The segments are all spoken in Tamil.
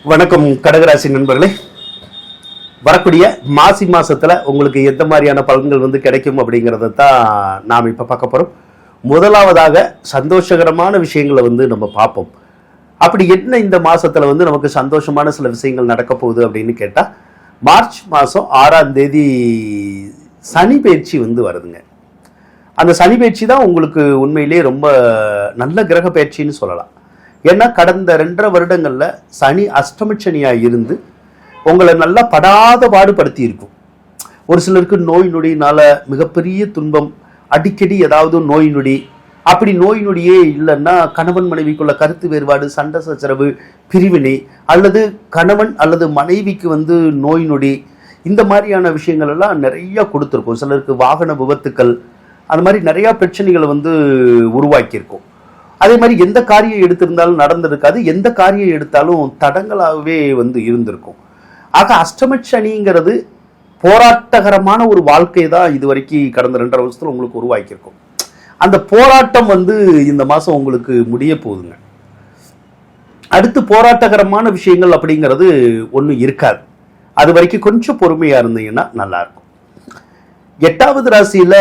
வணக்கம் கடகராசி நண்பர்களே. வரக்கூடிய மாசி மாசத்துல உங்களுக்கு எந்த மாதிரியான பலன்கள் கிடைக்கும் அப்படிங்கிறத தான் நாம் இப்ப பார்க்க போறோம். முதலாவதாக சந்தோஷகரமான விஷயங்களை நம்ம பார்ப்போம். அப்படி என்ன இந்த மாசத்துல நமக்கு சந்தோஷமான சில விஷயங்கள் நடக்க போகுது அப்படின்னு கேட்டா, மார்ச் மாசம் 6ஆம் தேதி சனி பயிற்சி வருதுங்க. அந்த சனி பயிற்சி தான் உங்களுக்கு உண்மையிலேயே ரொம்ப நல்ல கிரக பயிற்சின்னு சொல்லலாம். ஏன்னா கடந்த 2.5 வருடங்கள்ல சனி அஷ்டமச்சனியா இருந்து உங்களை நல்லா படாத பாடுபடுத்தி இருக்கும். ஒரு சிலருக்கு நோய் நொடினால மிகப்பெரிய துன்பம், அடிக்கடி ஏதாவது நோய் நொடி, அப்படி நோய் நொடியே இல்லைன்னா கணவன் மனைவிக்குள்ள கருத்து வேறுபாடு, சண்டை சச்சரவு, பிரிவினை, அல்லது கணவன் அல்லது மனைவிக்கு நோய் நொடி, இந்த மாதிரியான விஷயங்கள் எல்லாம் நிறைய கொடுத்துருக்கும். சிலருக்கு வாகன விபத்துக்கள், அந்த மாதிரி நிறைய பிரச்சனைகளை உருவாக்கியிருக்கும். அதே மாதிரி எந்த காரியம் எடுத்திருந்தாலும் நடந்திருக்காது, எந்த காரியம் எடுத்தாலும் தடங்களாகவே இருந்திருக்கும். ஆக அஷ்டமச்சனிங்கிறது போராட்டகரமான ஒரு வாழ்க்கை தான் இது வரைக்கும் கடந்த 2.5 வருஷத்துல உங்களுக்கு உருவாக்கியிருக்கும். அந்த போராட்டம் இந்த மாசம் உங்களுக்கு முடிய போகுதுங்க. அடுத்து போராட்டகரமான விஷயங்கள் அப்படிங்கிறது ஒன்றும் இருக்காது. அது வரைக்கும் கொஞ்சம் பொறுமையா இருந்தீங்கன்னா நல்லா இருக்கும். 8வது ராசியில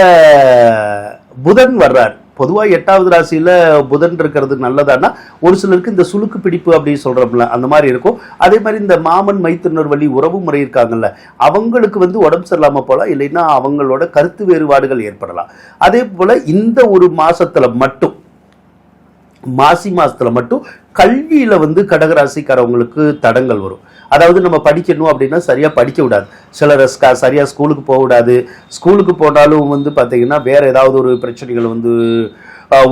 புதன் வர்றார். பொதுவாக 8வது ராசியில புதன் இருக்கிறது நல்லதானா, ஒரு சிலருக்கு இந்த சுளுக்கு பிடிப்பு அப்படின்னு சொல்றோம்ல, அந்த மாதிரி இருக்கும். அதே மாதிரி இந்த மாமன் மைத்துனர் வழி உறவு முறை இருக்காங்கல்ல, அவங்களுக்கு உடம்பு சரியில்லாம போலாம், இல்லைன்னா அவங்களோட கருத்து வேறுபாடுகள் ஏற்படலாம். அதே போல இந்த ஒரு மாசத்துல மட்டும், மாசி மாசத்துல மட்டும் கல்வியில கடகராசிக்காரவங்களுக்கு தடங்கள் வரும். அதாவது நம்ம படிக்கணும் அப்படின்னா சரியா படிக்க விடாது. சிலர் சரியா ஸ்கூலுக்கு போக விடாது. ஸ்கூலுக்கு போனாலும் பார்த்தீங்கன்னா வேற ஏதாவது ஒரு பிரச்சனைகள்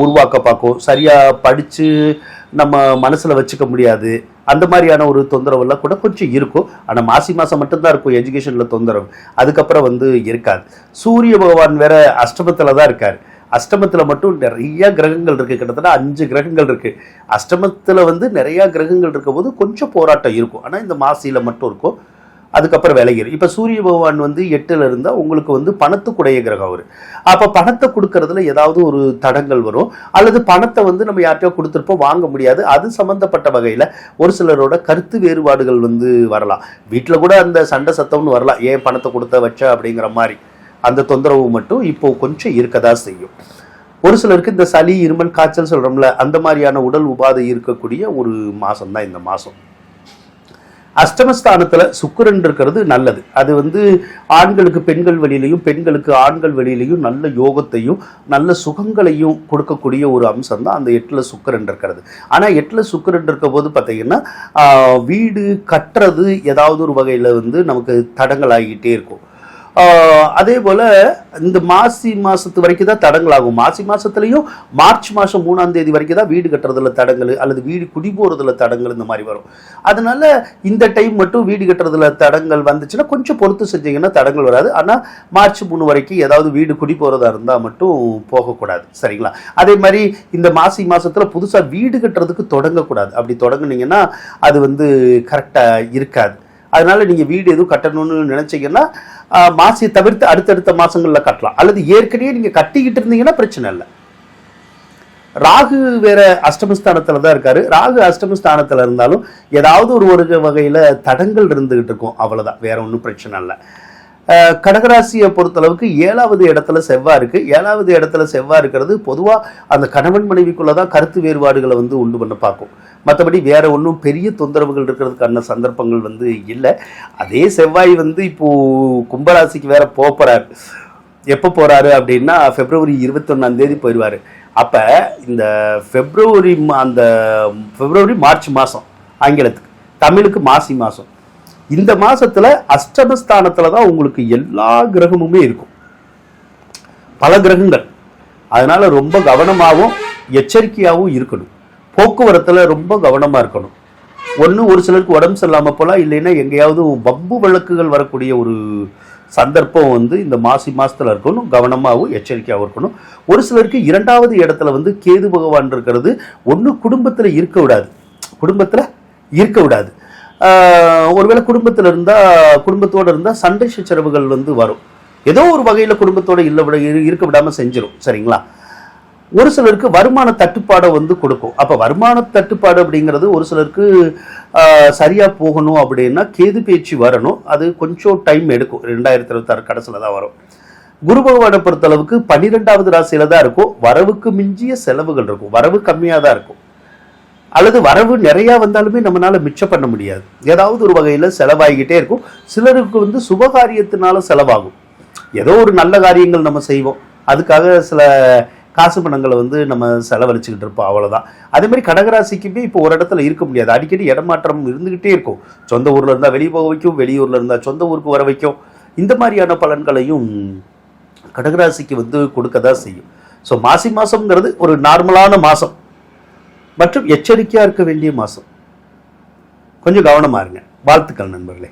உருவாக்க பார்க்கும். சரியா படிச்சு நம்ம மனசுல வச்சுக்க முடியாது. அந்த மாதிரியான ஒரு தொந்தரவுலாம் கூட கொஞ்சம் இருக்கும். ஆனா மாசி மாசம் மட்டும்தான் இருக்கும் எஜுகேஷன்ல தொந்தரவு. அதுக்கப்புறம் இருக்காது. சூரிய பகவான் வேற அஷ்டமத்துல தான் இருக்காரு. அஷ்டமத்துல மட்டும் நிறைய கிரகங்கள் இருக்கு. கிட்டத்தட்ட 5 கிரகங்கள் இருக்கு. அஷ்டமத்துல நிறைய கிரகங்கள் இருக்கும் போது கொஞ்சம் போராட்டம் இருக்கும். ஆனா இந்த மாசியில மட்டும் இருக்கும். அதுக்கப்புறம் விலகிடும். இப்ப சூரிய பகவான் 8ல இருந்தா உங்களுக்கு பணத்துக்குடைய கிரகம் அவரு. அப்ப பணத்தை கொடுக்கறதுல ஏதாவது ஒரு தடங்கள் வரும், அல்லது பணத்தை நம்ம யார்கிட்டயோ கொடுத்துருப்போம், வாங்க முடியாது. அது சம்பந்தப்பட்ட வகையில ஒரு சிலரோட கருத்து வேறுபாடுகள் வரலாம். வீட்டுல கூட அந்த சண்டை சத்தம்னு வரலாம், ஏன் பணத்தை கொடுத்த வச்ச அப்படிங்கிற மாதிரி. அந்த தொந்தரவு மட்டும் இப்போ கொஞ்சம் இருக்கதா செய்யும். ஒரு சிலருக்கு இந்த சளி, இருமல், காய்ச்சல் சொல்றோம்ல, அந்த மாதிரியான உடல் உபாதை இருக்கக்கூடிய ஒரு மாசம் தான் இந்த மாசம். அஷ்டமஸ்தானத்துல சுக்கிரன் இருக்கிறது நல்லது. அது ஆண்களுக்கு பெண்கள் வழியிலையும், பெண்களுக்கு ஆண்கள் வழியிலையும் நல்ல யோகத்தையும் நல்ல சுகங்களையும் கொடுக்கக்கூடிய ஒரு அம்சம் தான் அந்த 8ல சுக்கிரன் இருக்கிறது. ஆனா 8ல சுக்கிரன் இருக்க போது பார்த்தீங்கன்னா வீடு கட்டுறது ஏதாவது ஒரு வகையில நமக்கு தடங்கள் ஆகிட்டே இருக்கும். அதே போல இந்த மாசி மாசத்து வரைக்கும் தான் தடங்கள் ஆகும். மாசி மாசத்துலயும் மார்ச் மாசம் 3ஆம் தேதி வரைக்கும் தான் வீடு கட்டுறதுல தடங்கள், அல்லது வீடு குடி போறதுல தடங்கள் இந்த மாதிரி வரும். அதனால இந்த டைம் மட்டும் வீடு கட்டுறதுல தடங்கள் வந்துச்சுன்னா கொஞ்சம் பொறுத்து செஞ்சீங்கன்னா தடங்கள் வராது. ஆனா மார்ச் 3 வரைக்கும் ஏதாவது வீடு குடி போறதா இருந்தா மட்டும் போகக்கூடாது, சரிங்களா? அதே மாதிரி இந்த மாசி மாசத்துல புதுசா வீடு கட்டுறதுக்கு தொடங்கக்கூடாது. அப்படி தொடங்குனீங்கன்னா அது கரெக்டா இருக்காது. அதனால நீங்க வீடு எதுவும் கட்டணும்னு நினைச்சீங்கன்னா மாசியை தவிர்த்து அடுத்தடுத்த மாசங்கள்ல கட்டலாம். அல்லது ஏற்கனவே நீங்க கட்டிக்கிட்டு இருந்தீங்கன்னா பிரச்சனை இல்லை. ராகு வேற அஷ்டமஸ்தானத்துல தான் இருக்காரு. ராகு அஷ்டமஸ்தானத்துல இருந்தாலும் ஏதாவது ஒரு வகையில தடங்கள் இருந்துகிட்டு இருக்கும், அவ்வளவுதான், வேற ஒன்றும் பிரச்சனை இல்லை. கடகராசியை பொறுத்தளவுக்கு 7வது இடத்துல செவ்வாய் இருக்கு. 7வது இடத்துல செவ்வாய் இருக்கிறது பொதுவா அந்த கணவன் மனைவிக்குள்ளதான் கருத்து வேறுபாடுகளை உண்டு பண்ண பார்க்கும். மற்றபடி வேற ஒன்றும் பெரிய தொந்தரவுகள் இருக்கிறதுக்கான சந்தர்ப்பங்கள் இல்லை. அதே செவ்வாய் இப்போ கும்பராசிக்கு வேற போறாரு. எப்போ போறாரு அப்படின்னா பிப்ரவரி 21ஆம் தேதி போயிடுவாரு. அப்ப இந்த பிப்ரவரி மார்ச் மாசம் ஆங்கிலத்துக்கு, தமிழுக்கு மாசி மாசம், இந்த மாசத்துல அஷ்டமஸ்தானத்துலதான் உங்களுக்கு எல்லா கிரகமுமே இருக்கும், பல கிரகங்கள். அதனால ரொம்ப கவனமாகவும் எச்சரிக்கையாகவும் இருக்கணும். போக்குவரத்துல ரொம்ப கவனமா இருக்கணும். ஒரு சிலருக்கு உடம்பு சரியில்லாம போலாம், இல்லைன்னா எங்கேயாவது வம்பு வழக்குகள் வரக்கூடிய ஒரு சந்தர்ப்பம் இந்த மாசி மாசத்துல இருக்கணும். கவனமாகவும் எச்சரிக்கையாகவும் இருக்கணும். ஒரு சிலருக்கு 2வது இடத்துல கேது பகவான் இருக்கிறது குடும்பத்துல இருக்க விடாது. ஒருவேளை குடும்பத்தோட இருந்தா சண்டை சச்சரவுகள் வரும். ஏதோ ஒரு வகையில குடும்பத்தோட இருக்க விடாம செஞ்சிடும், சரிங்களா? ஒரு சிலருக்கு வருமான தட்டுப்பாடை வந்து கொடுக்கும். அப்போ வருமான தட்டுப்பாடு அப்படிங்கிறது ஒரு சிலருக்கு சரியாக போகணும் அப்படின்னா கேது பேச்சு வரணும். அது கொஞ்சம் டைம் எடுக்கும். 2026 கடைசியில் தான் வரும். குரு பகவானை பொறுத்தளவுக்கு 12வது ராசியில தான் இருக்கும். வரவுக்கு மிஞ்சிய செலவுகள் இருக்கும். வரவு கம்மியாக தான் இருக்கும். அல்லது வரவு நிறையா வந்தாலுமே நம்மளால மிச்சம் பண்ண முடியாது. ஏதாவது ஒரு வகையில் செலவாகிக்கிட்டே இருக்கும். சிலருக்கு வந்து சுபகாரியத்தினால செலவாகும். ஏதோ ஒரு நல்ல காரியங்கள் நம்ம செய்வோம், அதுக்காக சில காசு பணங்களை வந்து நம்ம செலவழிச்சுக்கிட்டு இருப்போம், அவ்வளோதான். அதே மாதிரி கடகராசிக்குமே இப்போ ஒரு இடத்துல இருக்க முடியாது. அடிக்கடி இடமாற்றம் இருந்துக்கிட்டே இருக்கும். சொந்த ஊரில் இருந்தால் வெளியே போக வைக்கும், வெளியூரில் இருந்தால் சொந்த ஊருக்கு வர வைக்கும். இந்த மாதிரியான பலன்களையும் கடகராசிக்கு வந்து கொடுக்க தான் செய்யும். ஸோ மாசி மாதம்ங்கிறது ஒரு நார்மலான மாதம் மற்றும் எச்சரிக்கையாக இருக்க வேண்டிய மாதம். கொஞ்சம் கவனமாக இருங்க. வாழ்த்துக்கள் நண்பர்களே.